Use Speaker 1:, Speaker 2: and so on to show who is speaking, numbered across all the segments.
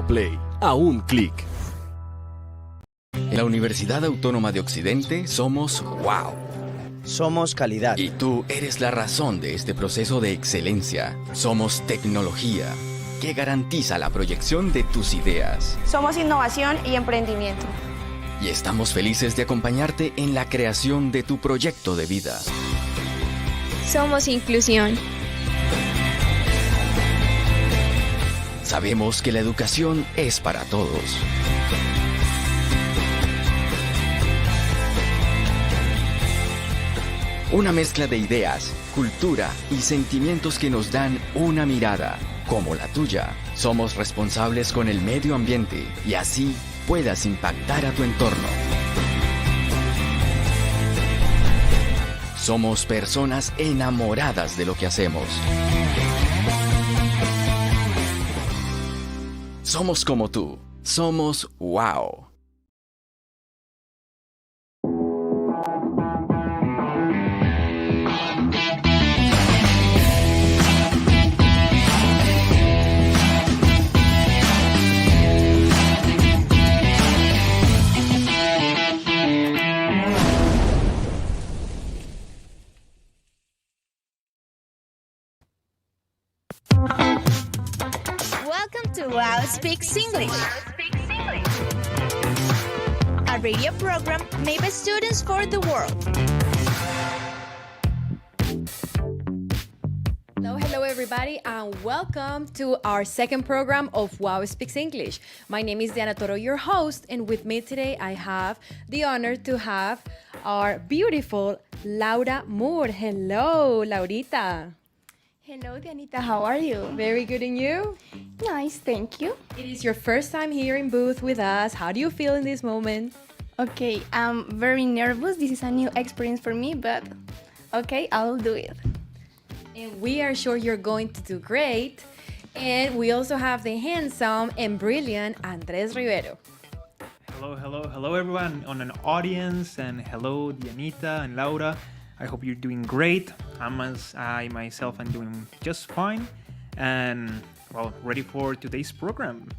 Speaker 1: UAO Play, a un clic. En la Universidad Autónoma de Occidente somos wow.
Speaker 2: Somos calidad.
Speaker 1: Y tú eres la razón de este proceso de excelencia. Somos tecnología que garantiza la proyección de tus ideas.
Speaker 3: Somos innovación y emprendimiento.
Speaker 1: Y estamos felices de acompañarte en la creación de tu proyecto de vida.
Speaker 4: Somos inclusión.
Speaker 1: Sabemos que la educación es para todos. Una mezcla de ideas, cultura y sentimientos que nos dan una mirada, como la tuya. Somos responsables con el medio ambiente y así puedas impactar a tu entorno. Somos personas enamoradas de lo que hacemos. Somos como tú. Somos wow.
Speaker 5: Welcome to UAO Speaks English, a radio program made by students for the world.
Speaker 6: Hello everybody, and welcome to our second program of UAO Speaks English. My name is Diana Toro, your host, and with me today I have the honor to have our beautiful Laura Moore. Hello, Laurita.
Speaker 7: Hello, Dianita. How are you?
Speaker 6: Very good, and you?
Speaker 7: Nice, thank you.
Speaker 6: It is your first time here in booth with us. How do you feel in this moment?
Speaker 7: Okay, I'm very nervous. This is a new experience for me, but okay, I'll do it.
Speaker 6: And we are sure you're going to do great. And we also have the handsome and brilliant Andres Rivero.
Speaker 8: Hello everyone on an audience, and hello Dianita and Laura. I hope you're doing great. I myself am doing just fine, and well, ready for today's program.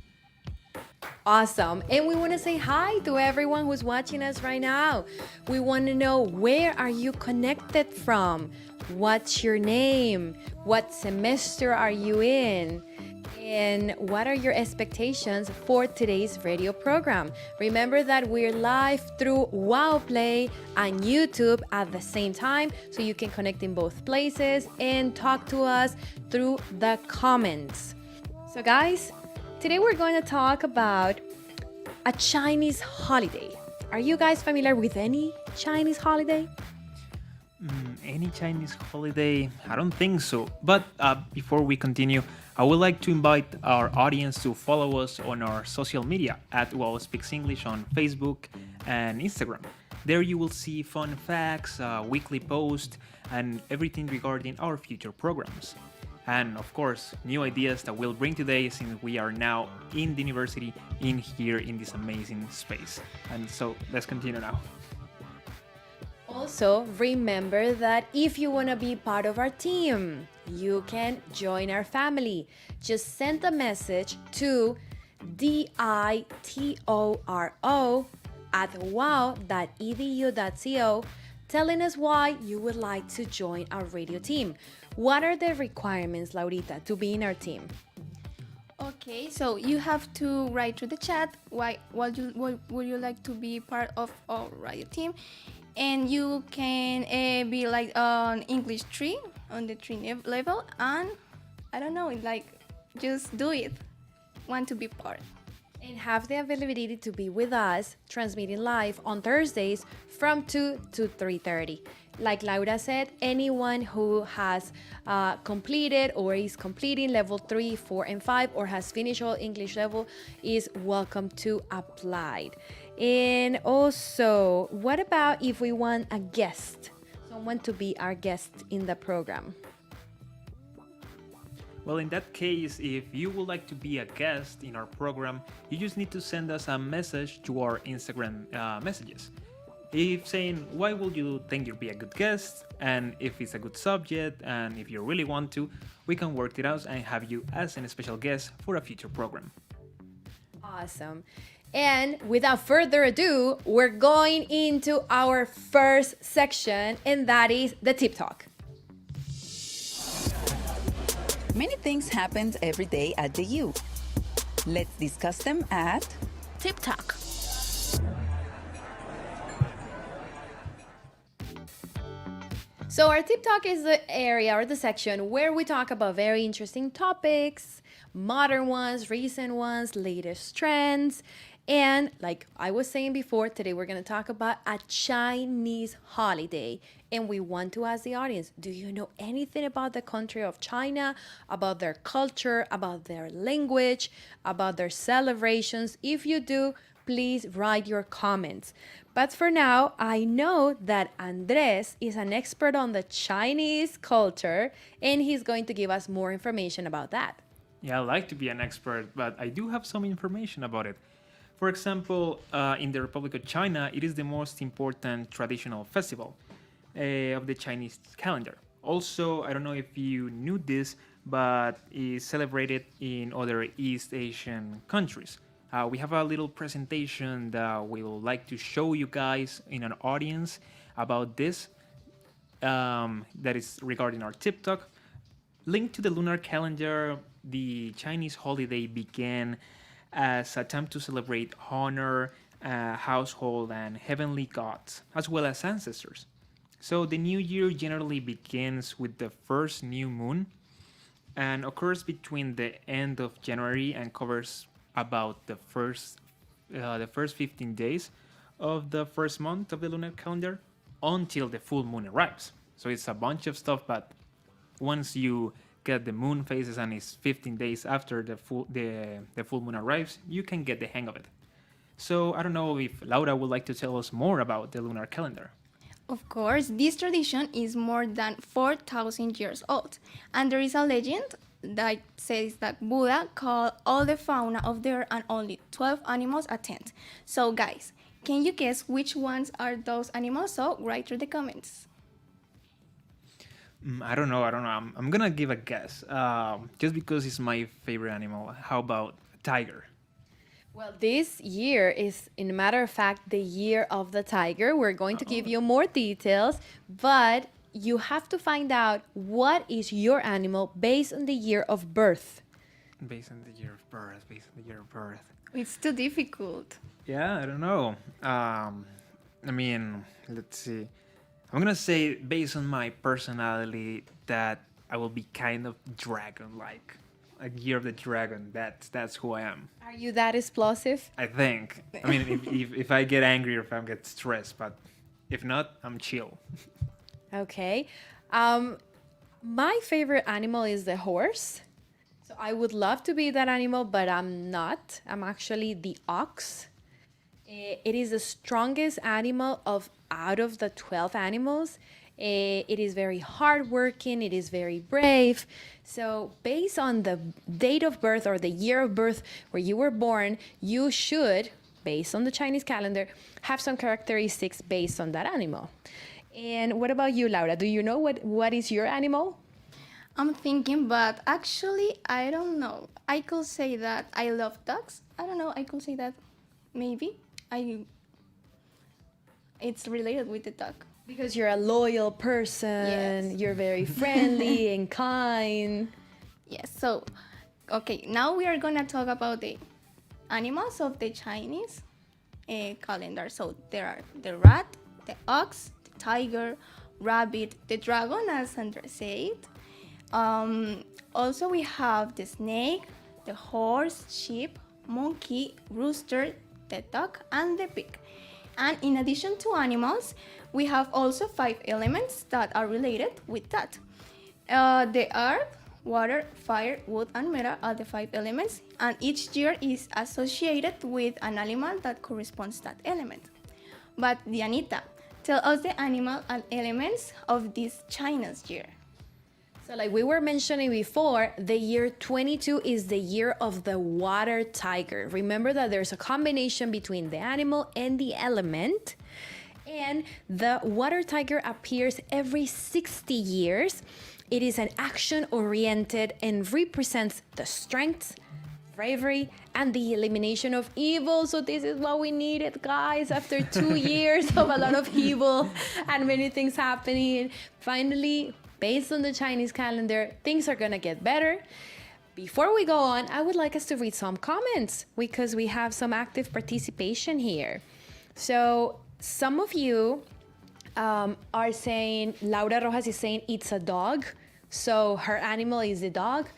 Speaker 6: Awesome. And we want to say hi to everyone who's watching us right now. We want to know, where are you connected from? What's your name? What semester are you in? And what are your expectations for today's radio program? Remember that we're live through WOW Play and YouTube at the same time, so you can connect in both places and talk to us through the comments. So guys, today we're going to talk about a Chinese holiday. Are you guys familiar with any Chinese holiday?
Speaker 8: Any Chinese holiday? I don't think so. But before we continue, I would like to invite our audience to follow us on our social media at UAO Speaks English on Facebook and Instagram. There you will see fun facts, weekly posts, and everything regarding our future programs. And of course, new ideas that we'll bring today, since we are now in the university, here in this amazing space. And so let's continue now.
Speaker 6: Also, remember that if you want to be part of our team, you can join our family. Just send a message to ditoro@wow.edu.co telling us why you would like to join our radio team. What are the requirements, Laurita, to be in our team?
Speaker 7: Okay, so you have to write to the chat why would you like to be part of our radio team, and you can be like on English 3 on the 3 level, and I don't know, like just do it. Want to be part.
Speaker 6: And have the availability to be with us, transmitting live on Thursdays from 2 to 3:30. Like Laura said, anyone who has completed or is completing level 3, 4, and 5, or has finished all English level is welcome to apply. And also, what about if we want a guest, someone to be our guest in the program?
Speaker 8: Well, in that case, if you would like to be a guest in our program, you just need to send us a message to our Instagram messages. If saying why would you think you'd be a good guest, and if it's a good subject, and if you really want to, we can work it out and have you as a special guest for a future program.
Speaker 6: Awesome. And without further ado, we're going into our first section, and that is the tip talk.
Speaker 9: Many things happen every day at the U. Let's discuss them at
Speaker 5: Tip Talk.
Speaker 6: So our tip talk is the area or the section where we talk about very interesting topics, modern ones, recent ones, latest trends. And like I was saying before, today we're going to talk about a Chinese holiday. And we want to ask the audience, do you know anything about the country of China, about their culture, about their language, about their celebrations? If you do, please write your comments. But for now, I know that Andres is an expert on the Chinese culture, and he's going to give us more information about that.
Speaker 8: Yeah, I like to be an expert, but I do have some information about it. For example, in the Republic of China, it is the most important traditional festival of the Chinese calendar. Also, I don't know if you knew this, but it's celebrated in other East Asian countries. We have a little presentation that we would like to show you guys in an audience about this that is regarding our tip talk. Linked to the lunar calendar, the Chinese holiday began as a time to celebrate honor, household, and heavenly gods, as well as ancestors. So the new year generally begins with the first new moon and occurs between the end of January and covers about the first 15 days of the first month of the lunar calendar until the full moon arrives. So it's a bunch of stuff, but once you get the moon phases and it's 15 days after the full moon arrives, you can get the hang of it. So I don't know if Laura would like to tell us more about the lunar calendar.
Speaker 7: Of course, this tradition is more than 4,000 years old, and there is a legend that says that Buddha called all the fauna of the earth and only 12 animals attend. So guys, can you guess which ones are those animals? So write through the comments.
Speaker 8: I don't know. I'm gonna give a guess, just because it's my favorite animal. How about a tiger?
Speaker 6: Well, this year is, in a matter of fact, the year of the tiger. We're going to give you more details, but you have to find out what is your animal based on the year of birth.
Speaker 8: Based on the year of birth.
Speaker 7: It's too difficult.
Speaker 8: Yeah, I don't know. Let's see. I'm gonna say, based on my personality, that I will be kind of dragon-like. A year of the dragon. That's who I am.
Speaker 6: Are you that explosive?
Speaker 8: I think. I mean, if I get angry or if I get stressed, but if not, I'm chill.
Speaker 6: Okay. My favorite animal is the horse. So I would love to be that animal, but I'm not. I'm actually the ox. It is the strongest animal out of the 12 animals. It is very hardworking. It is very brave. So based on the date of birth or the year of birth where you were born, you should, based on the Chinese calendar, have some characteristics based on that animal. And what about you, Laura? Do you know what is your animal?
Speaker 7: I'm thinking, but actually, I don't know. I could say that I love dogs. I don't know. I could say that maybe it's related with the dog.
Speaker 6: Because you're a loyal person.
Speaker 7: Yes.
Speaker 6: You're very friendly and kind.
Speaker 7: Yes. So, okay. Now we are gonna talk about the animals of the Chinese calendar. So there are the rat, the ox, the tiger, rabbit, the dragon, as Andres said. Also, we have the snake, the horse, sheep, monkey, rooster, the duck, and the pig. And in addition to animals, we have also 5 elements that are related with that. The earth, water, fire, wood, and metal are the 5 elements, and each year is associated with an animal that corresponds to that element. But Dianita, tell us the animal and elements of this China's year.
Speaker 6: So like we were mentioning before, the year 22 is the year of the water tiger. Remember that there's a combination between the animal and the element. And the water tiger appears every 60 years. It is an action-oriented and represents the strength, bravery, and the elimination of evil. So this is what we needed, guys, after 2 years of a lot of evil and many things happening. Finally, based on the Chinese calendar, things are gonna get better. Before we go on, I would like us to read some comments because we have some active participation here. So some of you are saying, Laura Rojas is saying it's a dog. So her animal is the dog.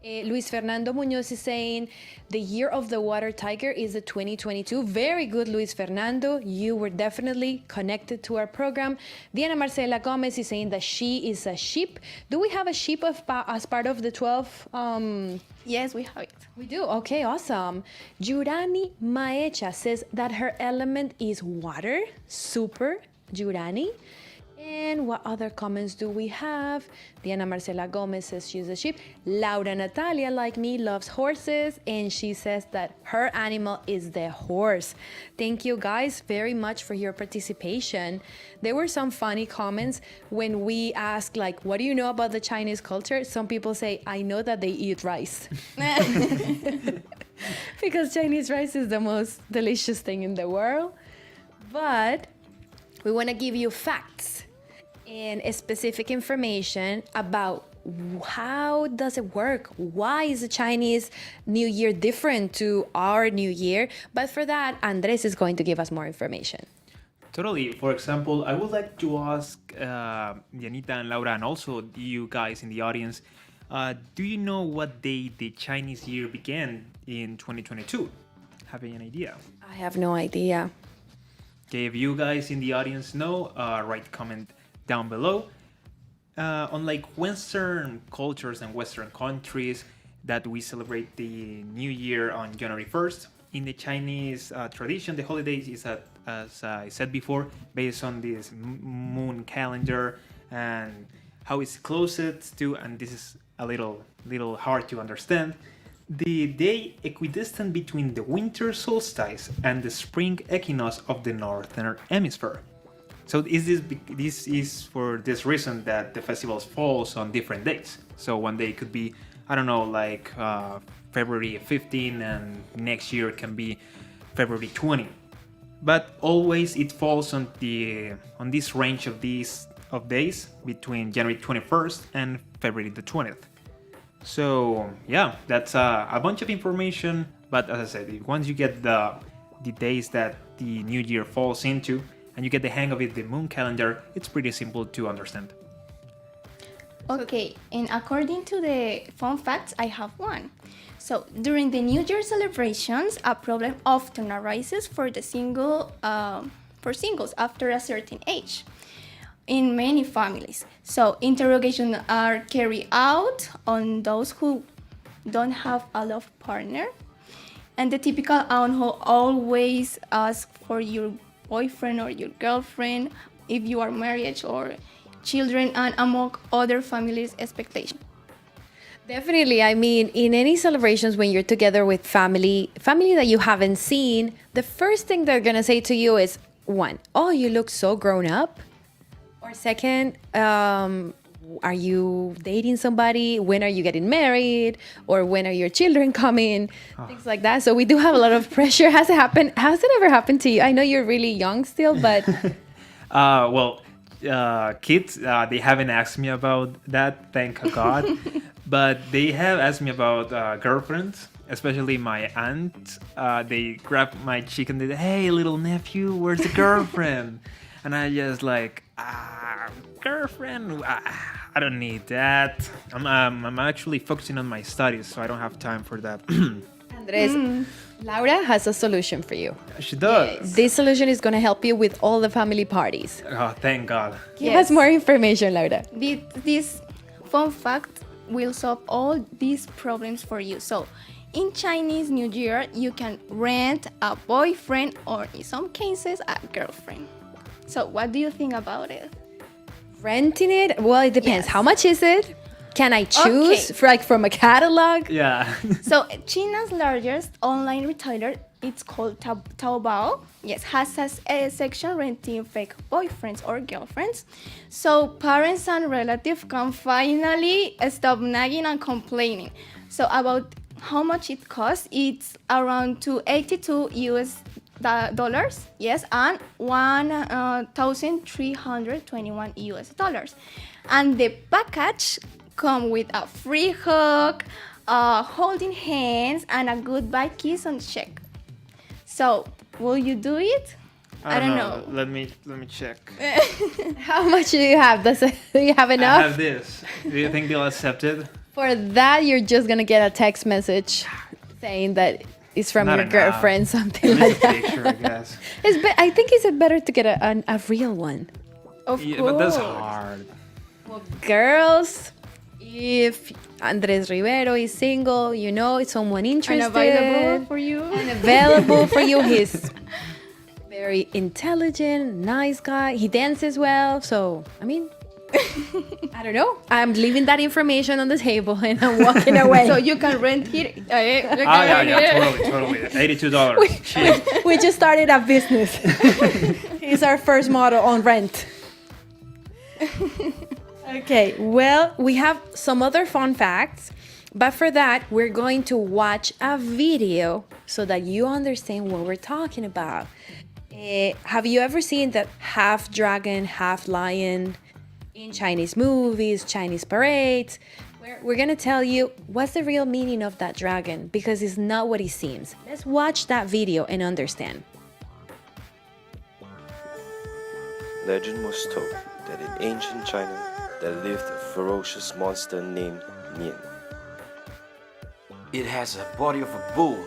Speaker 6: Luis Fernando Muñoz is saying the year of the water tiger is the 2022. Very good, Luis Fernando. You were definitely connected to our program. Diana Marcela Gomez is saying that she is a sheep. Do we have a sheep as part of the 12?
Speaker 7: Yes, we have it.
Speaker 6: We do. Okay, awesome. Jurani Maecha says that her element is water. Super, Jurani. And what other comments do we have? Diana Marcela Gomez says she's a sheep. Laura Natalia, like me, loves horses, and she says that her animal is the horse. Thank you guys very much for your participation. There were some funny comments when we asked, like, what do you know about the Chinese culture? Some people say, I know that they eat rice. Because Chinese rice is the most delicious thing in the world. But we want to give you facts and specific information about how does it work? Why is the Chinese New Year different to our New Year? But for that, Andres is going to give us more information.
Speaker 8: Totally. For example, I would like to ask Dianita and Laura, and also you guys in the audience, do you know what day the Chinese year began in 2022? Have you an idea?
Speaker 6: I have no idea.
Speaker 8: Okay, if you guys in the audience know, write comment down below. Unlike Western cultures and Western countries that we celebrate the New Year on January 1st, in the Chinese tradition, the holidays is, as I said before, based on this moon calendar and how it's closest to, and this is a little hard to understand, the day equidistant between the winter solstice and the spring equinox of the northern hemisphere. So this is for this reason that the festivals falls on different dates. So one day could be, I don't know, like February 15, and next year can be February 20. But always it falls on this range of days between January 21st and February the 20th. So yeah, that's a bunch of information. But as I said, once you get the days that the New Year falls into, and you get the hang of it, the moon calendar, it's pretty simple to understand.
Speaker 7: Okay, and according to the fun facts, I have one. So during the New Year celebrations, a problem often arises for singles after a certain age in many families. So interrogations are carried out on those who don't have a love partner, and the typical aunt who always asks for your boyfriend or your girlfriend if you are married or children, and among other families' expectations.
Speaker 6: Definitely. I mean, in any celebrations when you're together with family that you haven't seen, the first thing they're gonna say to you is, one, oh, you look so grown up. Or second, are you dating somebody? When are you getting married? Or when are your children coming? Things like that. So we do have a lot of pressure. Has it ever happened to you? I know you're really young still, but...
Speaker 8: Kids, they haven't asked me about that, thank God. But they have asked me about girlfriends, especially my aunt. They grab my cheek and they say, hey, little nephew, where's the girlfriend? And I just like, girlfriend? I don't need that. I'm actually focusing on my studies, so I don't have time for that.
Speaker 6: Andres, Laura has a solution for you.
Speaker 8: She does.
Speaker 6: This solution is going to help you with all the family parties.
Speaker 8: Oh, thank God.
Speaker 6: Give us more information, Laura.
Speaker 7: This fun fact will solve all these problems for you. So, in Chinese New Year, you can rent a boyfriend or, in some cases, a girlfriend. So, what do you think about it?
Speaker 6: Renting it? Well, it depends.
Speaker 7: Yes.
Speaker 6: How much is it? Can I choose from a catalog?
Speaker 8: Yeah.
Speaker 7: So, China's largest online retailer, it's called Taobao. Yes, has a section renting fake boyfriends or girlfriends. So, parents and relatives can finally stop nagging and complaining. So, about how much it costs. It's around to 82 US dollars, yes, and 1,321 US dollars. And the package come with a free hug, holding hands, and a goodbye kiss on the cheek. So, will you do it? I don't know.
Speaker 8: Let me check.
Speaker 6: How much do you have? Do you have
Speaker 8: I
Speaker 6: enough?
Speaker 8: have this. Do you think they'll accept it?
Speaker 6: For that, you're just gonna get a text message saying that it's from
Speaker 8: Not
Speaker 6: your
Speaker 8: enough.
Speaker 6: girlfriend, something
Speaker 8: Just
Speaker 6: like
Speaker 8: a
Speaker 6: that.
Speaker 8: picture, I guess.
Speaker 6: I think it's better to get a real one.
Speaker 7: Of
Speaker 8: Yeah,
Speaker 7: course.
Speaker 8: but that's hard.
Speaker 6: Well, girls, if Andres Rivero is single, you know, it's someone interested.
Speaker 7: And available for you.
Speaker 6: And available for you. He's very intelligent, nice guy. He dances well. So, I mean, I don't know. I'm leaving that information on the table and I'm walking away.
Speaker 7: So you can rent here.
Speaker 8: Totally. $82. Cheap.
Speaker 6: We just started a business. He's our first model on rent. Okay, well, we have some other fun facts, but for that, we're going to watch a video so that you understand what we're talking about. Have you ever seen that half dragon, half lion in Chinese movies, Chinese parades? We're gonna tell you what's the real meaning of that dragon because it's not what it seems. Let's watch that video and understand.
Speaker 10: Legend was told that in ancient China there lived a ferocious monster named Nian. It has a body of a bull,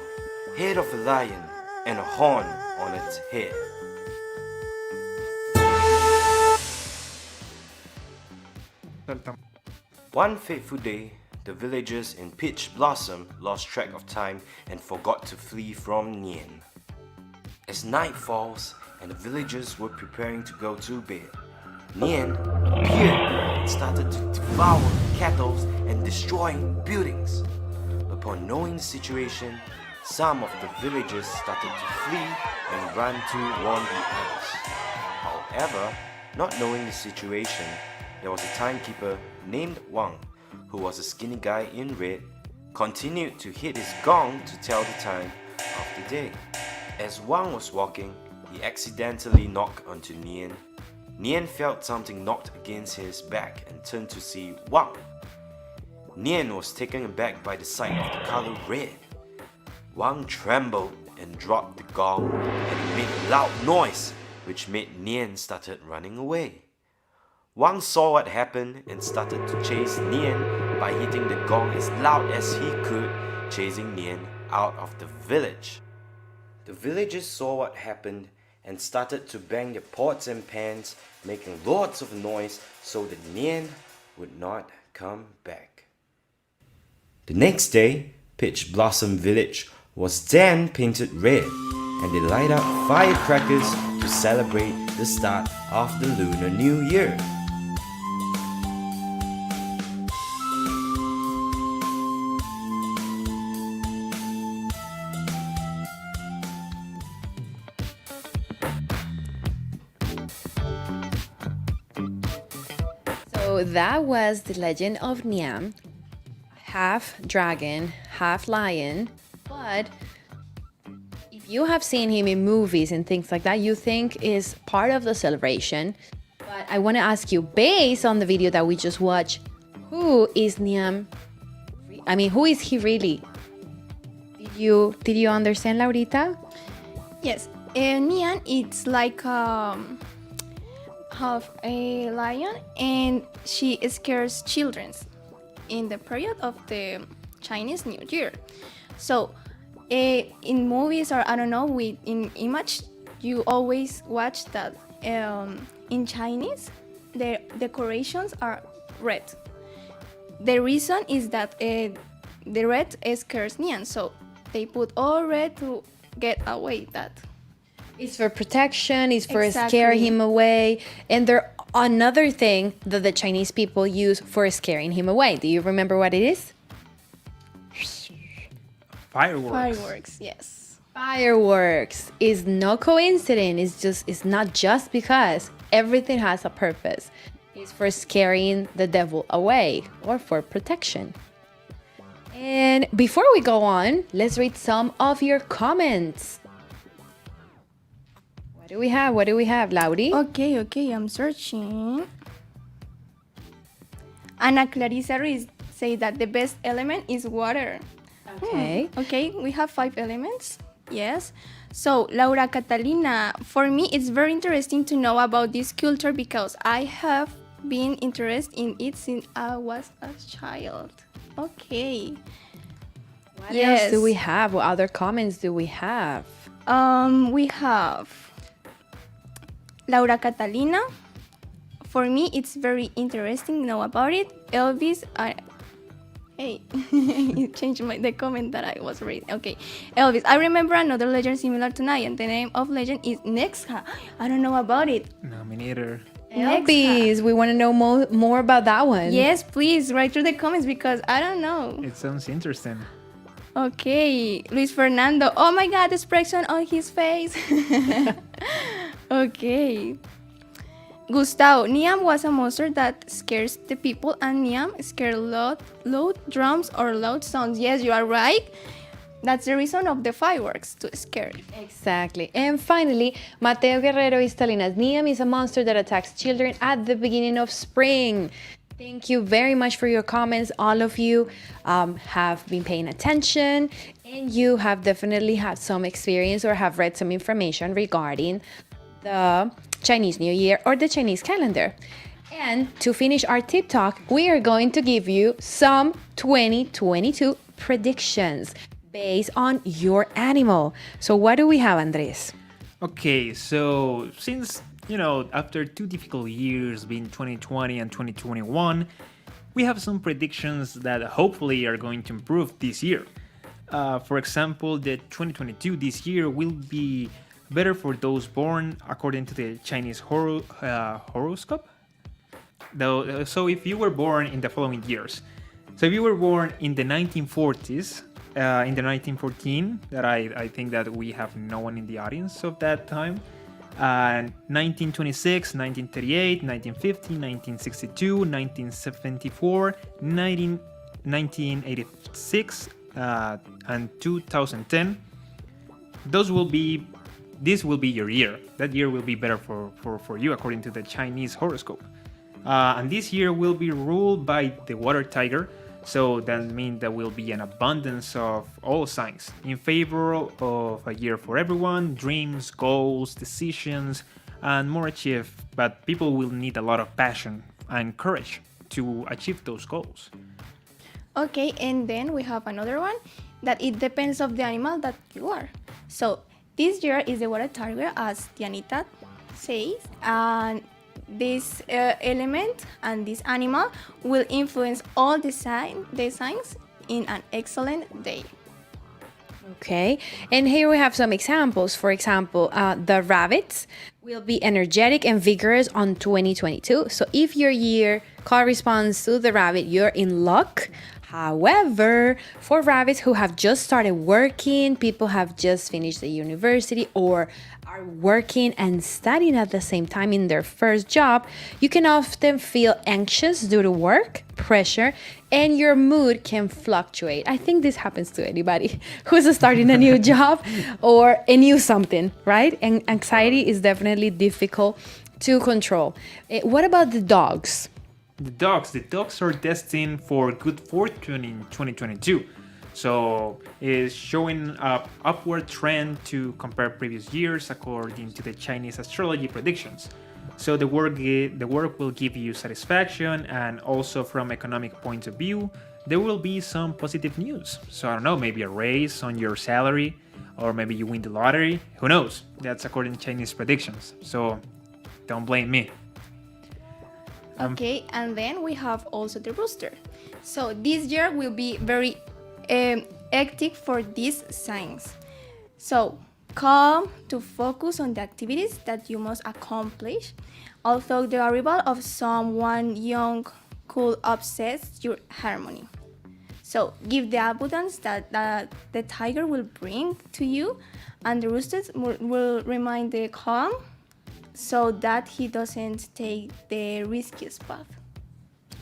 Speaker 10: head of a lion, and a horn on its head. One fateful day, the villagers in Pitch Blossom lost track of time and forgot to flee from Nian. As night falls and the villagers were preparing to go to bed, Nian appeared and started to devour cattle and destroying buildings. Upon knowing the situation, some of the villagers started to flee and run to warn the others. However, not knowing the situation, there was a timekeeper named Wang, who was a skinny guy in red, continued to hit his gong to tell the time of the day. As Wang was walking, he accidentally knocked onto Nian. Nian felt something knocked against his back and turned to see Wang. Nian was taken aback by the sight of the color red. Wang trembled and dropped the gong and it made a loud noise, which made Nian started running away. Wang saw what happened and started to chase Nian by hitting the gong as loud as he could, chasing Nian out of the village. The villagers saw what happened and started to bang their pots and pans, making lots of noise so that Nian would not come back. The next day, Pitch Blossom Village was then painted red, and they light up firecrackers to celebrate the start of the Lunar New Year.
Speaker 6: So that was the legend of Niam, half dragon, half lion. But if you have seen him in movies and things like that, you think is part of the celebration. But I want to ask you, based on the video that we just watched, who is Niam? I mean, who is he really? Did you understand, Laurita?
Speaker 7: Yes, Nian, it's like half a lion, and she scares children in the period of the Chinese New Year. So, in movies or I don't know, in image, you always watch that in Chinese, the decorations are red. The reason is that the red scares Nian, so they put all red to get away that.
Speaker 6: It's for protection, it's for
Speaker 7: Exactly.
Speaker 6: scare him away. And there another thing that the Chinese people use for scaring him away. Do you remember what it is?
Speaker 8: Fireworks.
Speaker 7: Fireworks, yes.
Speaker 6: Fireworks is no coincidence. It's not just because. Everything has a purpose. It's for scaring the devil away or for protection. And before we go on, let's read some of your comments. What do we have? What do we have, Lauri?
Speaker 7: Okay, I'm searching. Ana Clarisa Ruiz say that the best element is water.
Speaker 6: Okay.
Speaker 7: Okay, we have 5 elements. Yes. So, Laura Catalina, for me, it's very interesting to know about this culture because I have been interested in it since I was a child. Okay.
Speaker 6: What else do we have? What other comments do we have?
Speaker 7: We have Laura Catalina. For me, it's very interesting to know about it. Elvis, hey, you changed the comment that I was reading. Okay, Elvis, I remember another legend similar to Nayan. The name of legend is Nexha. I don't know about it.
Speaker 8: No, me neither.
Speaker 6: Elvis, we want to know more about that one.
Speaker 7: Yes, please write through the comments because I don't know.
Speaker 8: It sounds interesting.
Speaker 7: Okay, Luis Fernando. Oh my God, the expression on his face. Okay. Gustavo, Niam was a monster that scares the people, and Niam scare loud drums or loud sounds. Yes, you are right. That's the reason of the fireworks, to scare.
Speaker 6: Exactly. And finally, Mateo Guerrero Istalinas. Niam is a monster that attacks children at the beginning of spring. Thank you very much for your comments. All of you have been paying attention, and you have definitely had some experience or have read some information regarding the Chinese New Year or the Chinese calendar. And to finish our tip talk, we are going to give you some 2022 predictions based on your animal. So what do we have, Andres?
Speaker 8: Okay, so since, after 2 difficult years being 2020 and 2021, we have some predictions that hopefully are going to improve this year. For example, the 2022 this year will be better for those born according to the Chinese horoscope. So if you were born in the following years, so if you were born in the 1940s, in the 1914, that I think that we have no one in the audience of that time, 1926, 1938, 1950, 1962, 1974, 1986, and 2010. This will be your year. That year will be better for you according to the Chinese horoscope. And this year will be ruled by the water tiger. So that means there will be an abundance of all signs in favor of a year for everyone, dreams, goals, decisions, and more achieved. But people will need a lot of passion and courage to achieve those goals.
Speaker 7: Okay, and then we have another one that it depends of the animal that you are. So this year is the water tiger, as Dianita says, and this element and this animal will influence all the signs in an excellent day.
Speaker 6: Okay, and here we have some examples. For example, the rabbits will be energetic and vigorous on 2022. So if your year corresponds to the rabbit, you're in luck. However, for rabbits who have just started working, people have just finished the university or are working and studying at the same time in their first job, you can often feel anxious due to work, pressure, and your mood can fluctuate. I think this happens to anybody who's starting a new job or a new something, right? And anxiety is definitely difficult to control. What about the dogs?
Speaker 8: The dogs are destined for good fortune in 2022. So it's showing an upward trend to compare previous years according to the Chinese astrology predictions. So the work will give you satisfaction, and also from economic point of view, there will be some positive news. So I don't know, maybe a raise on your salary, or maybe you win the lottery. Who knows? That's according to Chinese predictions. So don't blame me.
Speaker 7: Okay, and then we have also the rooster. So this year will be very hectic for these signs. So come to focus on the activities that you must accomplish. Although the arrival of someone young could upset your harmony. So give the abundance that the tiger will bring to you, and the rooster will remind the calm, so that he doesn't take the riskiest path.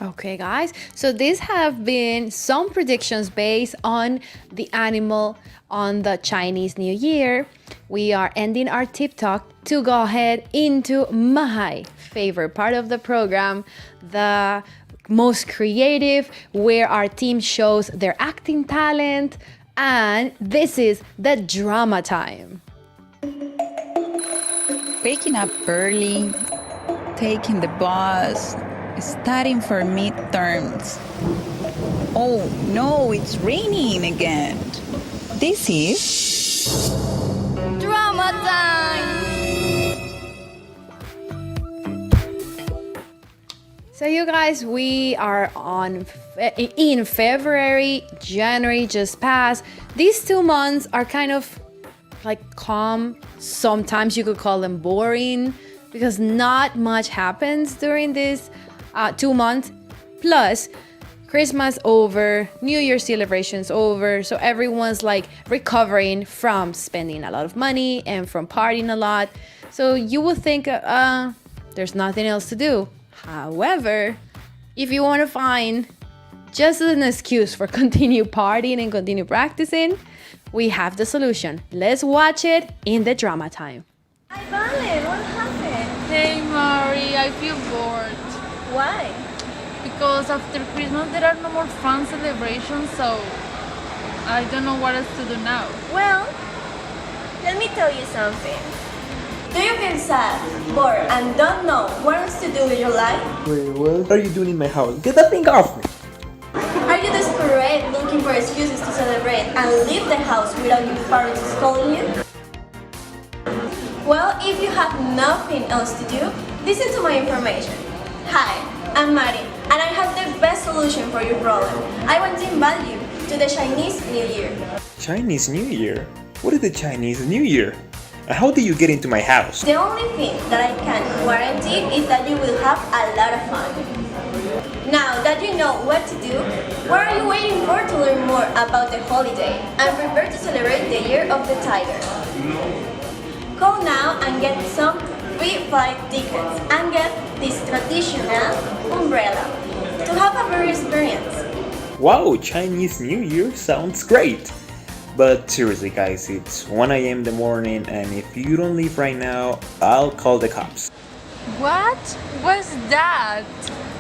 Speaker 6: Okay, guys. So these have been some predictions based on the animal on the Chinese New Year. We are ending our tip talk to go ahead into my favorite part of the program, the most creative, where our team shows their acting talent. And this is the drama time.
Speaker 9: Waking up early, taking the bus, studying for midterms. Oh no, it's raining again. This is
Speaker 7: Drama time!
Speaker 6: So you guys, we are in February. January just passed. These 2 months are kind of like calm. Sometimes you could call them boring because not much happens during these 2 months. Plus, Christmas over, New Year celebrations over, so everyone's like recovering from spending a lot of money and from partying a lot. So you would think there's nothing else to do. However, if you want to find just an excuse for continue partying and continue practicing, we have the solution. Let's watch it in the drama time.
Speaker 3: Hi, Valen, what happened?
Speaker 11: Hey Mari, I feel bored
Speaker 3: Why?
Speaker 11: because after Christmas there are no more fun celebrations, so I don't know what else to do now.
Speaker 3: Well, let me tell you something. Do you feel sad, bored, and don't know what else to do with your life?
Speaker 12: Wait, what are you doing in my house? Get that thing off me!
Speaker 3: Are you desperate looking for excuses to celebrate and leave the house without your parents scolding you? Well, if you have nothing else to do, listen to my information. Hi, I'm Mari, and I have the best solution for your problem. I want to invite you to the Chinese New Year.
Speaker 12: Chinese New Year? What is the Chinese New Year? And how did you get into my house?
Speaker 3: The only thing that I can guarantee is that you will have a lot of fun. Now that you know what to do, what are you waiting for to learn more about the holiday and prepare to celebrate the Year of the Tiger? Call now and get some free flight tickets and get this traditional umbrella to have a better experience.
Speaker 12: Wow, Chinese New Year sounds great! But seriously guys, it's 1 a.m. in the morning and if you don't leave right now, I'll call the cops.
Speaker 11: What? What's that?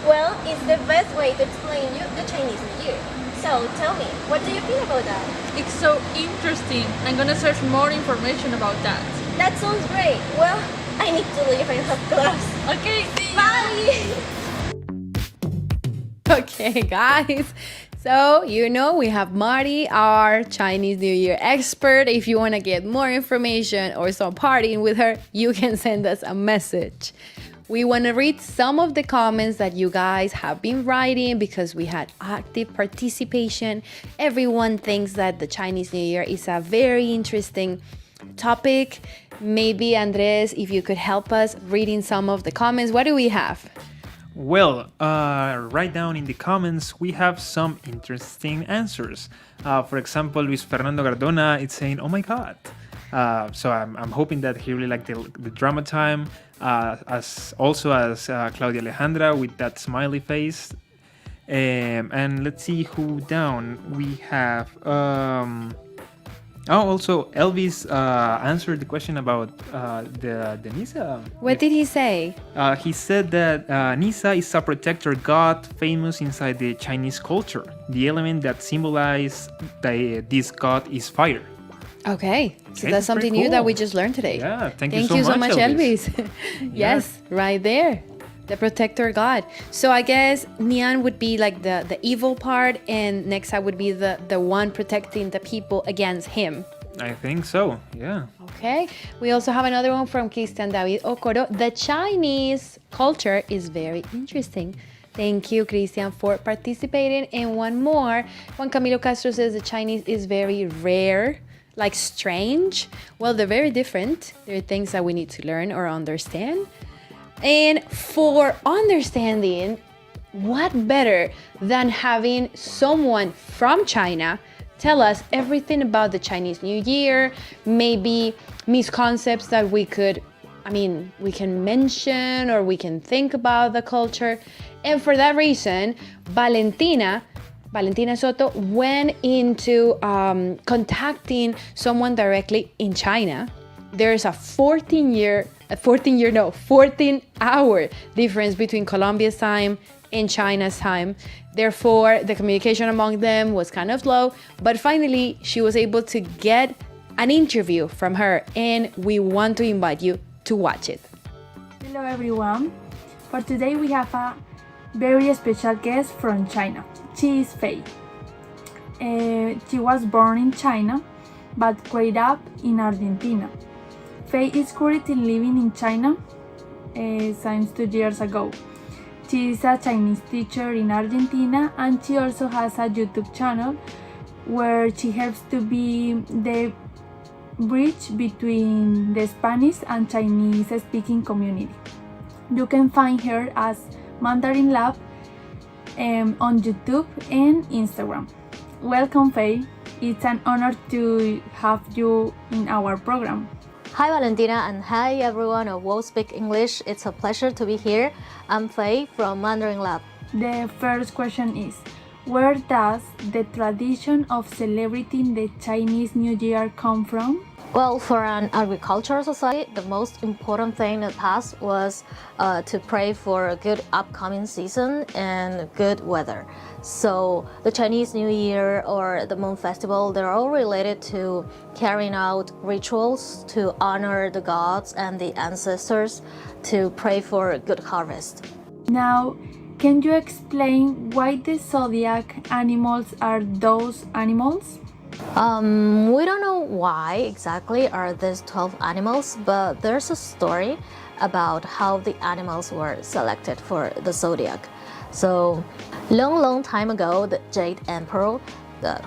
Speaker 3: Well, it's the best way to explain you the Chinese New Year. So tell me, what do you feel about that?
Speaker 11: It's so interesting. I'm gonna search more information about that.
Speaker 3: That sounds great. Well, I need to leave. I have class.
Speaker 11: Okay, see you.
Speaker 3: Bye!
Speaker 6: Okay, guys. So, you know, we have Mari, our Chinese New Year expert. If you want to get more information or some partying with her, you can send us a message. We want to read some of the comments that you guys have been writing because we had active participation. Everyone thinks that the Chinese New Year is a very interesting topic. Maybe, Andres, if you could help us reading some of the comments. What do we have?
Speaker 8: Well, right down in the comments, we have some interesting answers. For example, Luis Fernando Gardona is saying, "Oh my God!" So I'm hoping that he really liked the drama time. As Claudia Alejandra with that smiley face. And let's see who down we have. Also Elvis answered the question about the Nisa.
Speaker 6: What did he say?
Speaker 8: He said that Nisa is a protector god famous inside the Chinese culture. The element that symbolizes this god is fire.
Speaker 6: Okay, so
Speaker 8: Okay,
Speaker 6: that's something new
Speaker 8: cool.
Speaker 6: that we just learned today.
Speaker 8: Yeah, thank
Speaker 6: you
Speaker 8: you
Speaker 6: so
Speaker 8: so
Speaker 6: much,
Speaker 8: much,
Speaker 6: Elvis. Yes, right there. The protector god. So I guess Nian would be like the evil part and Nexa would be the one protecting the people against him.
Speaker 8: I think so, yeah.
Speaker 6: Okay, we also have another one from Christian David Okoro. The Chinese culture is very interesting. Thank you, Christian, for participating. And one more, Juan Camilo Castro says the Chinese is very rare, like strange. Well, they're very different. There are things that we need to learn or understand. And for understanding, what better than having someone from China tell us everything about the Chinese New Year, maybe misconceptions that we could we can mention or we can think about the culture. And for that reason, Valentina Soto went into contacting someone directly in China. There's a 14-hour difference between Colombia's time and China's time. Therefore, the communication among them was kind of slow, but finally she was able to get an interview from her, and we want to invite you to watch it.
Speaker 13: Hello everyone. For today we have a very special guest from China. She is Faye. She was born in China but grew up in Argentina. Faye is currently living in China since 2 years ago. She is a Chinese teacher in Argentina, and she also has a YouTube channel where she helps to be the bridge between the Spanish and Chinese speaking community. You can find her as Mandarin Lab on YouTube and Instagram. Welcome, Faye. It's an honor to have you in our program.
Speaker 14: Hi Valentina, and hi everyone of UAO Speaks English. It's a pleasure to be here. I'm Faye from Mandarin Lab.
Speaker 13: The first question is, where does the tradition of celebrating the Chinese New Year come from?
Speaker 14: Well, for an agricultural society, the most important thing in the past was to pray for a good upcoming season and good weather. So the Chinese New Year or the Moon Festival, they're all related to carrying out rituals to honor the gods and the ancestors, to pray for a good harvest.
Speaker 13: Now, can you explain why the zodiac animals are those animals?
Speaker 14: We don't know why exactly are these 12 animals, but there's a story about how the animals were selected for the zodiac. So, long time ago, the Jade Emperor,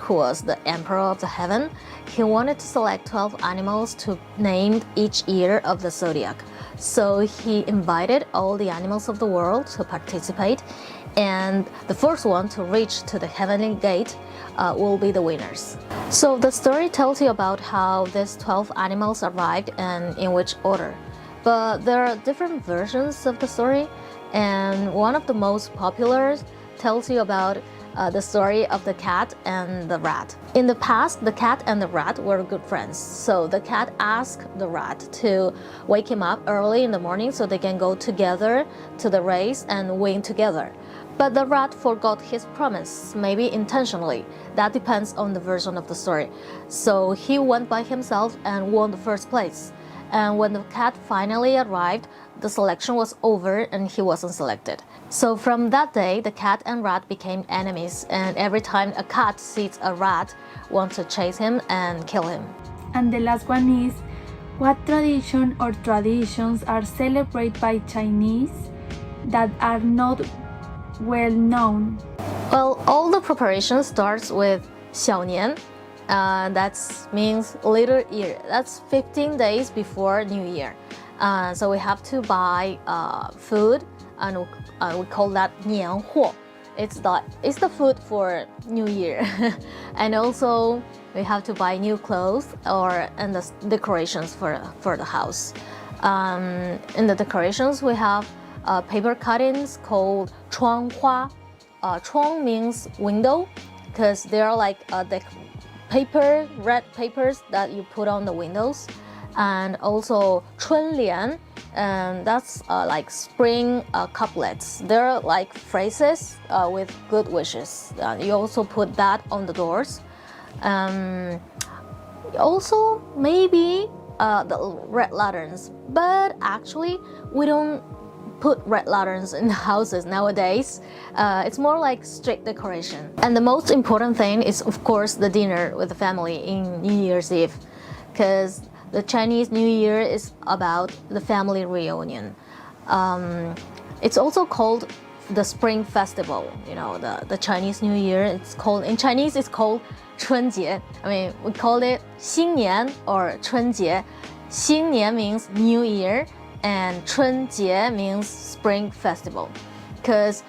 Speaker 14: who was the emperor of the heaven, he wanted to select 12 animals to name each year of the zodiac. So he invited all the animals of the world to participate, and the first one to reach to the heavenly gate will be the winners. So the story tells you about how these 12 animals arrived and in which order. But there are different versions of the story, and one of the most popular tells you about the story of the cat and the rat. In the past, the cat and the rat were good friends. So the cat asked the rat to wake him up early in the morning so they can go together to the race and win together. But the rat forgot his promise, maybe intentionally. That depends on the version of the story. So he went by himself and won the first place. And when the cat finally arrived, the selection was over and he wasn't selected. So from that day, the cat and rat became enemies, and every time a cat sees a rat, wants to chase him and kill him.
Speaker 13: And the last one is, what tradition or traditions are celebrated by Chinese that are not well known?
Speaker 14: Well, all the preparation starts with 小年. That means little year. That's 15 days before New Year. So we have to buy food, and we call that 年货. It's the food for New Year. And also we have to buy new clothes and the decorations for the house. In the decorations we have paper cuttings called 窗花. 窗 means window, because they are like red papers that you put on the windows. And also 春联, and that's like spring couplets. They're like phrases with good wishes. You also put that on the doors. Also maybe the red lanterns, but actually we don't put red lanterns in the houses nowadays. It's more like street decoration. And the most important thing is, of course, the dinner with the family in New Year's Eve, because the Chinese New Year is about the family reunion. It's also called the Spring Festival. You know, the Chinese New Year. In Chinese it's called 春节. We call it 新年 or 春节. 新年 means New Year, and 春节 means Spring Festival. Because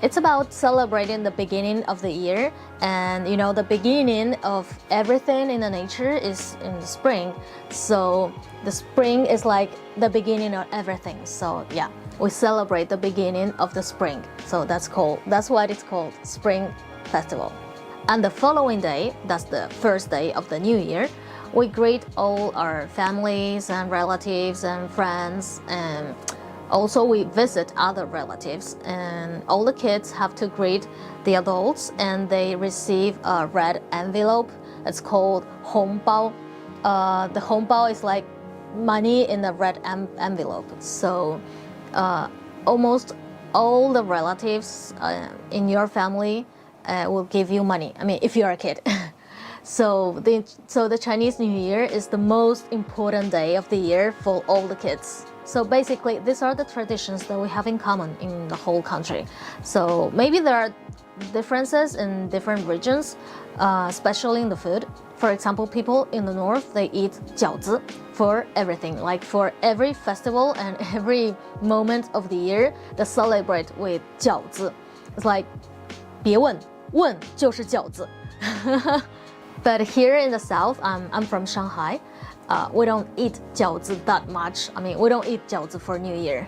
Speaker 14: it's about celebrating the beginning of the year, and you know the beginning of everything in the nature is in the spring. So the spring is like the beginning of everything. So yeah, we celebrate the beginning of the spring. So that's what it's called, Spring Festival. And the following day, that's the first day of the new year, we greet all our families and relatives and friends, and also we visit other relatives, and all the kids have to greet the adults, and they receive a red envelope. It's called 红包. The 红包 is like money in a red envelope. So almost all the relatives in your family will give you money. I mean, if you're a kid. So the Chinese New Year is the most important day of the year for all the kids. So basically, these are the traditions that we have in common in the whole country. So maybe there are differences in different regions, especially in the food. For example, people in the north, they eat 饺子 for everything. Like for every festival and every moment of the year, they celebrate with 饺子. It's like 别问，问就是饺子. But here in the south, I'm from Shanghai. We don't eat 饺子 that much. I mean, we don't eat 饺子 for New Year.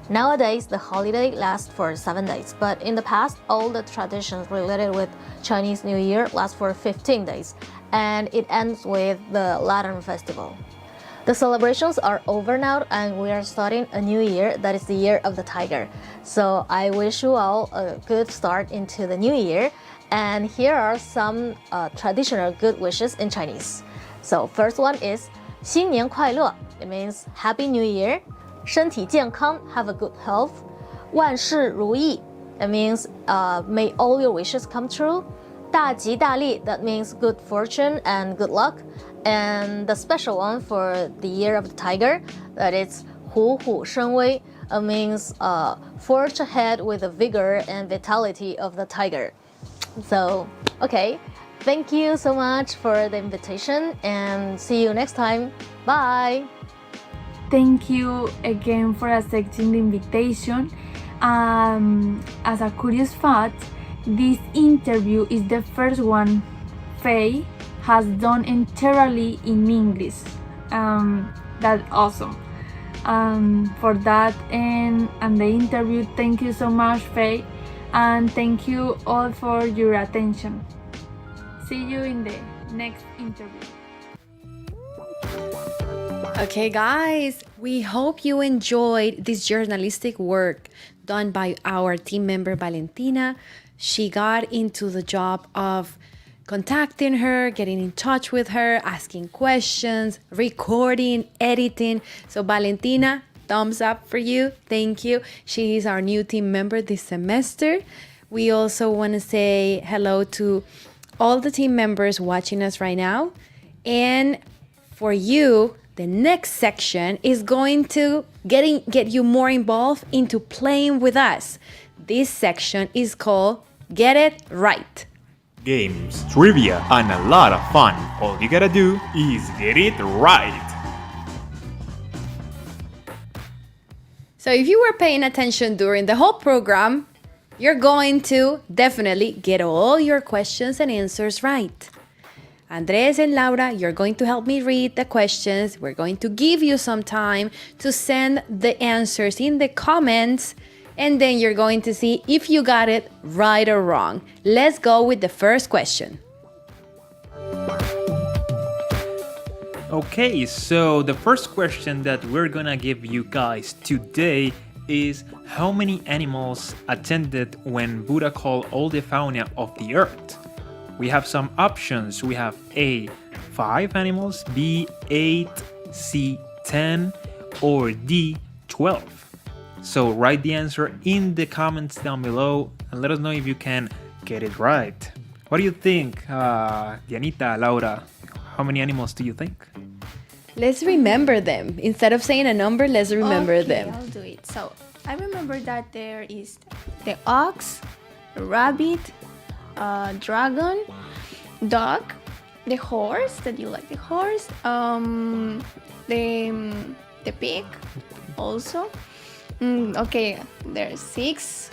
Speaker 14: Nowadays, the holiday lasts for 7 days, but in the past, all the traditions related with Chinese New Year last for 15 days, and it ends with the Lantern Festival. The celebrations are over now, and we are starting a new year that is the year of the tiger. So I wish you all a good start into the new year, and here are some traditional good wishes in Chinese. So first one is 新年快乐. It means Happy New Year. 身体健康, have a good health. 万事如意. It means may all your wishes come true. 大吉大利, that means good fortune and good luck. And the special one for the year of the tiger, that is 虎虎生威. It means forge ahead with the vigor and vitality of the tiger. So, okay. Thank you so much for the invitation, and see you next time. Bye!
Speaker 13: Thank you again for accepting the invitation. As a curious fact, this interview is the first one Faye has done entirely in English. That's awesome. For that and the interview, thank you so much, Faye, and thank you all for your attention. See you in the next interview.
Speaker 6: Okay, guys, we hope you enjoyed this journalistic work done by our team member Valentina. She got into the job of contacting her, getting in touch with her, asking questions, recording, editing. So Valentina, thumbs up for you. Thank you. She is our new team member this semester. We also want to say hello to all the team members watching us right now. And for you, the next section is going to get you more involved into playing with us. This section is called Get It Right.
Speaker 12: Games, trivia, and a lot of fun. All you gotta do is get it right.
Speaker 6: So if you were paying attention during the whole program, you're going to definitely get all your questions and answers right. Andres and Laura, you're going to help me read the questions. We're going to give you some time to send the answers in the comments, and then you're going to see if you got it right or wrong. Let's go with the first question.
Speaker 8: Okay, so the first question that we're gonna give you guys today is how many animals attended when Buddha called all the fauna of the earth? We have some options. We have A, 5 animals, B, 8, C, 10, or D, 12. So write the answer in the comments down below and let us know if you can get it right. What do you think, Dianita, Laura? How many animals do you think?
Speaker 6: Let's remember them. Instead of saying a number, let's remember them.
Speaker 7: I'll do it. So I remember that there is the ox, the rabbit, dragon, dog, the horse, that you like the horse, the pig also, Okay, there's 6.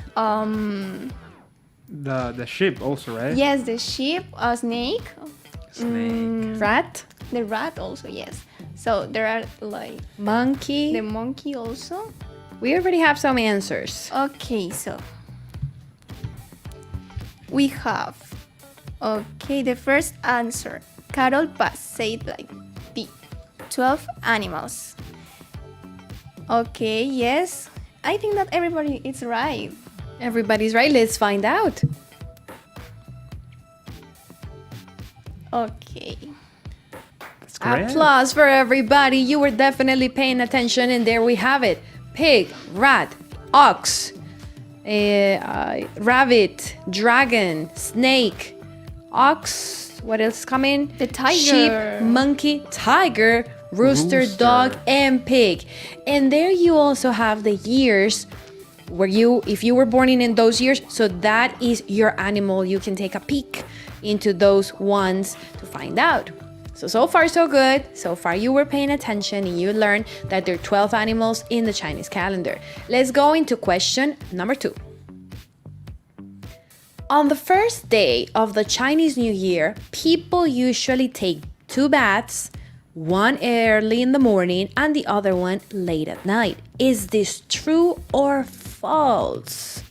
Speaker 8: The sheep also, right?
Speaker 7: Yes, the sheep, a snake.
Speaker 6: Rat?
Speaker 7: The rat also, yes. So there are like
Speaker 6: Monkey.
Speaker 7: the monkey also.
Speaker 6: We already have some answers.
Speaker 7: Okay, so we have, okay, the first answer. Carol Paz said like the 12 animals. Okay, yes. I think that everybody is right.
Speaker 6: Everybody's right. Let's find out.
Speaker 7: Okay.
Speaker 8: That's correct.
Speaker 6: Applause for everybody. You were definitely paying attention, and there we have it. Pig, rat, ox, rabbit, dragon, snake, ox. What else coming?
Speaker 7: The tiger.
Speaker 6: Sheep, monkey, tiger, rooster, dog, and pig. And there you also have the years where if you were born in those years, so that is your animal. You can take a peek into those ones to find out. So far so good. So far you were paying attention and you learned that there are 12 animals in the Chinese calendar. Let's go into question number 2. On the first day of the Chinese New Year, people usually take 2 baths, one early in the morning and the other one late at night. Is this true or false?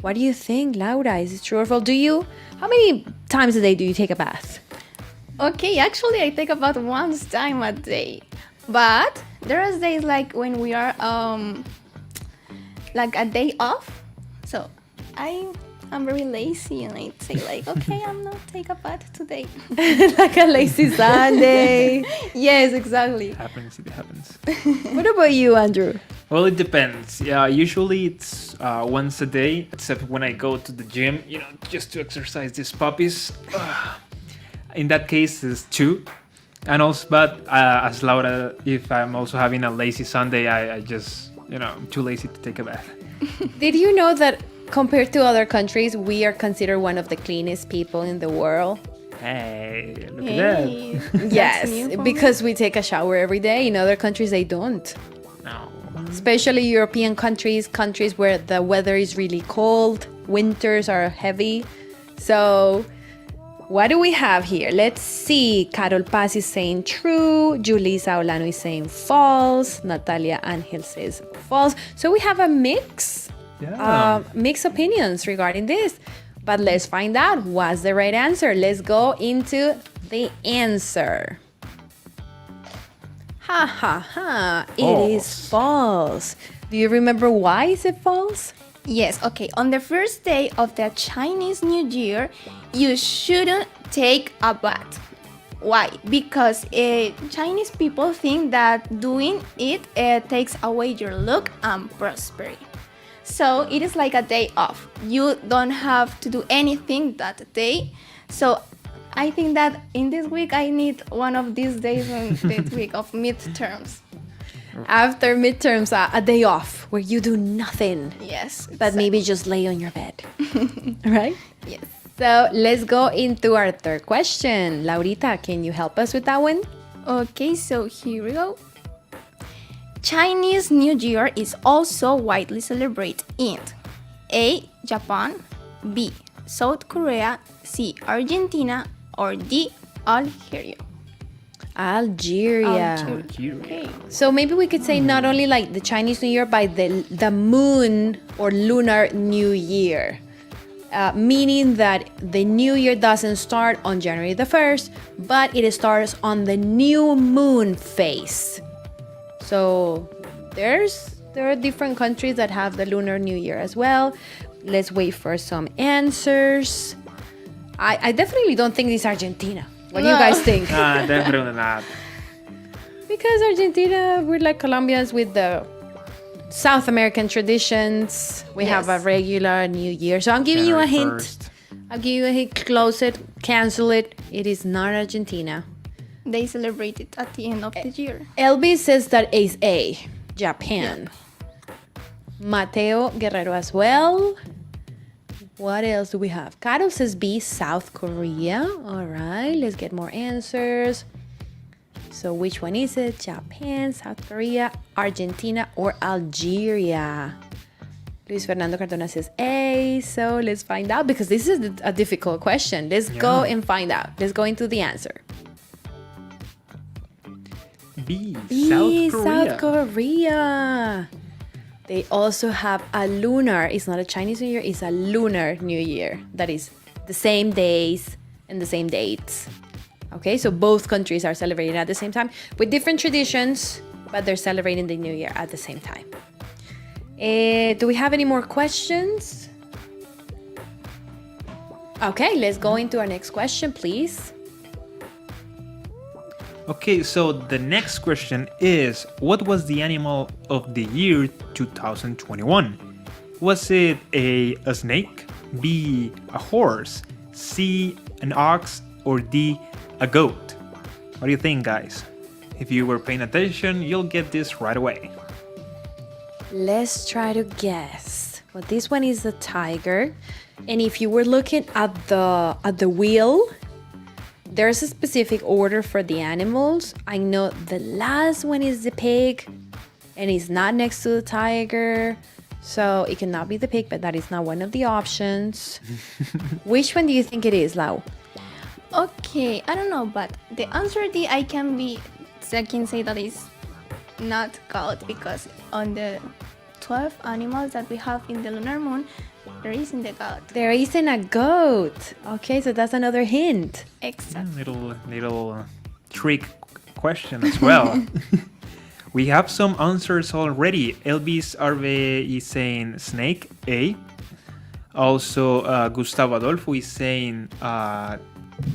Speaker 6: What do you think, Laura? Is it true or false? How many times a day do you take a bath?
Speaker 7: Okay, actually I take about one time a day. But there are days like when we are like a day off. So I'm very lazy and I say like, okay, I'm not take a bath today.
Speaker 6: Like a lazy Sunday.
Speaker 7: Yes, exactly.
Speaker 8: It happens.
Speaker 6: What about you, Andrew?
Speaker 8: Well, it depends. Yeah, usually it's once a day, except when I go to the gym, just to exercise these puppies. In that case, it's 2. And also, but as Laura, if I'm also having a lazy Sunday, I just, I'm too lazy to take a bath.
Speaker 6: Did you know that compared to other countries, we are considered one of the cleanest people in the world?
Speaker 8: Hey, look at that.
Speaker 6: Yes, because we take a shower every day. In other countries, they don't.
Speaker 8: No.
Speaker 6: Especially European countries where the weather is really cold, winters are heavy. So, what do we have here? Let's see. Carol Paz is saying true. Julissa Olano is saying false. Natalia Angel says false. So we have a mixed opinions regarding this. But let's find out what's the right answer. Let's go into the answer. Ha ha ha. It is false. Do you remember why is it false?
Speaker 7: Yes, okay. On the first day of the Chinese New Year, you shouldn't take a bath. Why? Because Chinese people think that doing it takes away your luck and prosperity. So it is like a day off. You don't have to do anything that day. So I think that in this week I need one of these days in this week of midterms.
Speaker 6: After midterms, a day off where you do nothing.
Speaker 7: Yes.
Speaker 6: But maybe just lay on your bed. Right?
Speaker 7: Yes.
Speaker 6: So let's go into our third question. Laurita, can you help us with that one?
Speaker 7: Okay, so here we go. Chinese New Year is also widely celebrated in A. Japan, B. South Korea, C. Argentina, or D. Algeria.
Speaker 6: Algeria.
Speaker 7: Okay.
Speaker 6: So maybe we could say not only like the Chinese New Year, but the moon or Lunar New Year. Meaning that the New Year doesn't start on January the 1st, but it starts on the new moon phase. So there are different countries that have the Lunar New Year as well. Let's wait for some answers. I definitely don't think it's Argentina. What do you guys think?
Speaker 8: Definitely not.
Speaker 6: Because Argentina, we're like Colombians with the South American traditions. We have a regular New Year. So I'm giving you a hint.
Speaker 8: 1st.
Speaker 6: I'll give you a hint. Close it. Cancel it. It is not Argentina.
Speaker 7: They celebrate it at the end of the year.
Speaker 6: Elvis says that is A, Japan. Mateo Guerrero as well. What else do we have? Caro says B, South Korea. All right, let's get more answers. So which one is it? Japan, South Korea, Argentina, or Algeria? Luis Fernando Cardona says A. So let's find out, because this is a difficult question. Let's go and find out. Let's go into the answer.
Speaker 8: B.
Speaker 6: South Korea. They also have a lunar. It's not a Chinese New Year. It's a Lunar New Year. That is the same days and the same dates. Okay, so both countries are celebrating at the same time with different traditions, but they're celebrating the New Year at the same time. Do we have any more questions? Okay, let's go into our next question, please.
Speaker 8: Okay, so the next question is, what was the animal of the year 2021? Was it A, a snake, B, a horse, C, an ox, or D, a goat? What do you think, guys? If you were paying attention, you'll get this right away.
Speaker 6: Let's try to guess. Well, this one is the tiger. And if you were looking at the wheel, there's a specific order for the animals. I know the last one is the pig, and it's not next to the tiger. So it cannot be the pig, but that is not one of the options. Which one do you think it is, Lau?
Speaker 7: Okay, I don't know, but the answer D, I can say that is not goat, because on the 12 animals that we have in the lunar moon, there isn't a goat.
Speaker 6: There isn't a goat. Okay, so that's another hint.
Speaker 7: Exactly.
Speaker 8: Little trick question as well. We have some answers already. Elvis Arve is saying snake, A. Also, Gustavo Adolfo is saying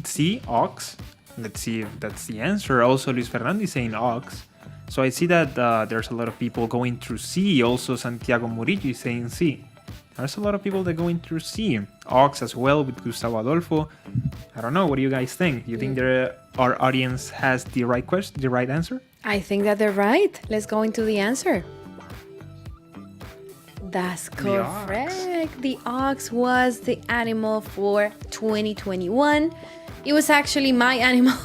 Speaker 8: C, ox. Let's see if that's the answer. Also, Luis Fernando is saying ox. So I see that there's a lot of people going through C. Also, Santiago Murillo is saying C. There's a lot of people that go in through C. Ox as well with Gustavo Adolfo. I don't know. What do you guys think? You think our audience has the right question, the right answer?
Speaker 6: I think that they're right. Let's go into the answer. That's correct. The ox was the animal for 2021. It was actually my animal.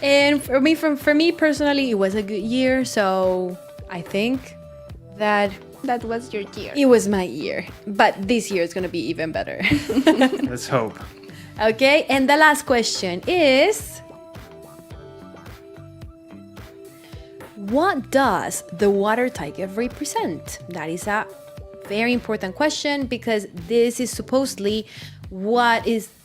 Speaker 6: And for me personally, it was a good year. So I think that
Speaker 7: was your year.
Speaker 6: It was my year. But this year is going to be even better.
Speaker 8: Let's hope.
Speaker 6: Okay, and the last question is, what does the water tiger represent? That is a very important question, because this is supposedly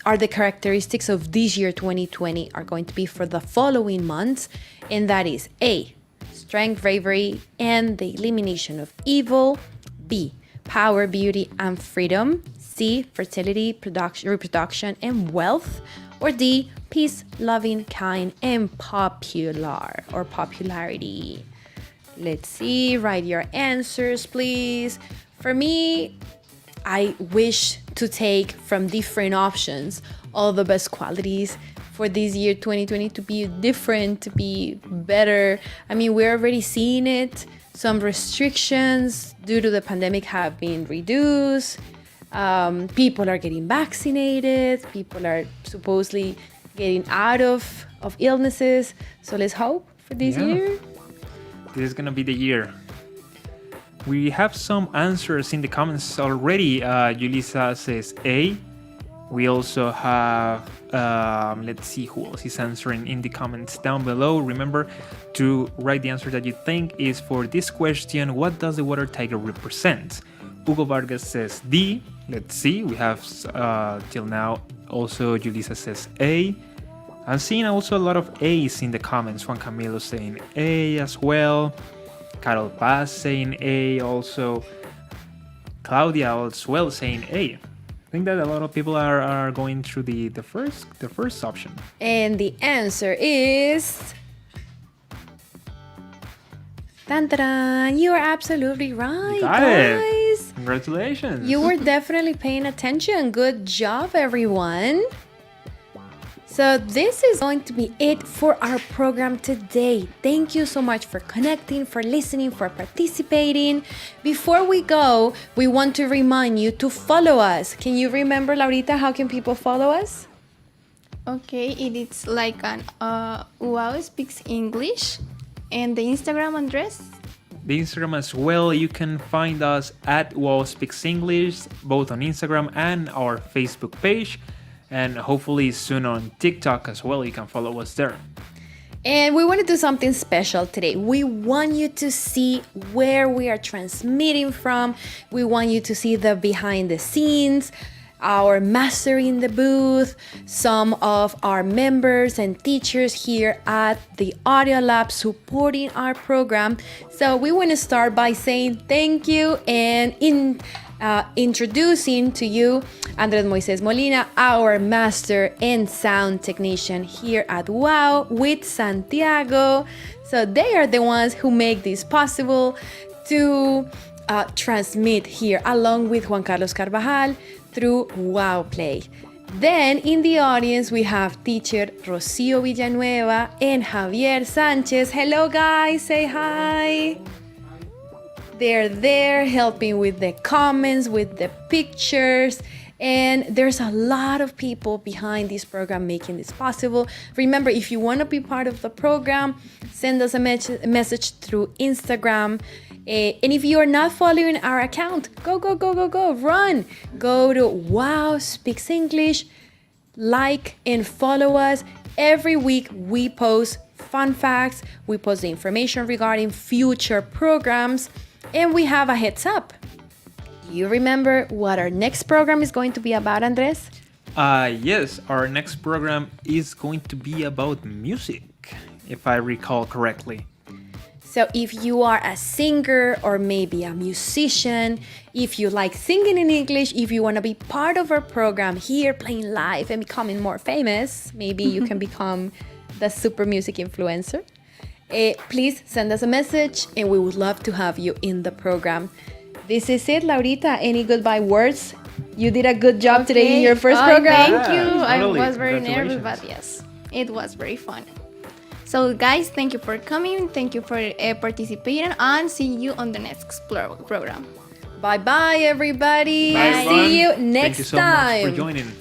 Speaker 6: are the characteristics of this year 2020 are going to be for the following months, and that is A, strength, bravery, and the elimination of evil. B, power, beauty, and freedom. C, fertility, reproduction, and wealth. Or D, peace, loving, kind, and popularity. Let's see, write your answers, please. For me, I wish to take from different options all the best qualities for this year 2020 to be different, to be better. I mean, we're already seeing it. Some restrictions due to the pandemic have been reduced. People are getting vaccinated. People are supposedly getting out of illnesses. So let's hope for this year.
Speaker 8: This is going to be the year. We have some answers in the comments already. Julissa says A. We also have, let's see who else is answering in the comments down below. Remember to write the answer that you think is for this question. What does the water tiger represent? Hugo Vargas says D. Let's see. We have till now also Julissa says A. I'm seeing also a lot of A's in the comments. Juan Camilo saying A as well. Carol Paz saying A also. Claudia as well saying A. I think that a lot of people are going through the first option.
Speaker 6: And the answer is... Dun-dun-dun. You are absolutely right, guys.
Speaker 8: Congratulations.
Speaker 6: You were definitely paying attention. Good job, everyone. So this is going to be it for our program today. Thank you so much for connecting, for listening, for participating. Before we go, we want to remind you to follow us. Can you remember, Laurita, how can people follow us?
Speaker 7: Okay, it is like an UAO Speaks English. And the Instagram address?
Speaker 8: the Instagram as well. You can find us at UAO Speaks English, both on Instagram and our Facebook page. And hopefully soon on TikTok as well. You can follow us there.
Speaker 6: And we want to do something special today. We want you to see where we are transmitting from. We want you to see the behind the scenes, our master in the booth, some of our members and teachers here at the Audio Lab supporting our program. So we want to start by saying thank you and introducing to you Andres Moises Molina, our master and sound technician here at UAO, with Santiago. So they are the ones who make this possible to transmit here, along with Juan Carlos Carvajal through UAO Play. Then in the audience we have teacher Rocio Villanueva and Javier Sanchez. Hello guys, say hi. They're there helping with the comments, with the pictures, and there's a lot of people behind this program making this possible. Remember, if you want to be part of the program, send us a message through Instagram. And if you are not following our account, go, run. Go to UAO Speaks English, like and follow us. Every week we post fun facts, we post the information regarding future programs, and we have a heads up. You remember what our next program is going to be about, Andres?
Speaker 8: Yes, our next program is going to be about music, if I recall correctly.
Speaker 6: So if you are a singer or maybe a musician, if you like singing in English, if you want to be part of our program here playing live and becoming more famous, maybe you can become the super music influencer. Please send us a message and we would love to have you in the program. This is it, Laurita. Any goodbye words? You did a good job today in your first program.
Speaker 7: Thank you.
Speaker 8: Totally.
Speaker 7: I was very nervous, but yes, it was very fun. So guys, thank you for coming. Thank you for participating, and see you on the next program.
Speaker 6: Bye-bye, everybody.
Speaker 8: Bye,
Speaker 6: See you
Speaker 8: everyone.
Speaker 6: next
Speaker 8: Thank you so
Speaker 6: time.
Speaker 8: much for joining.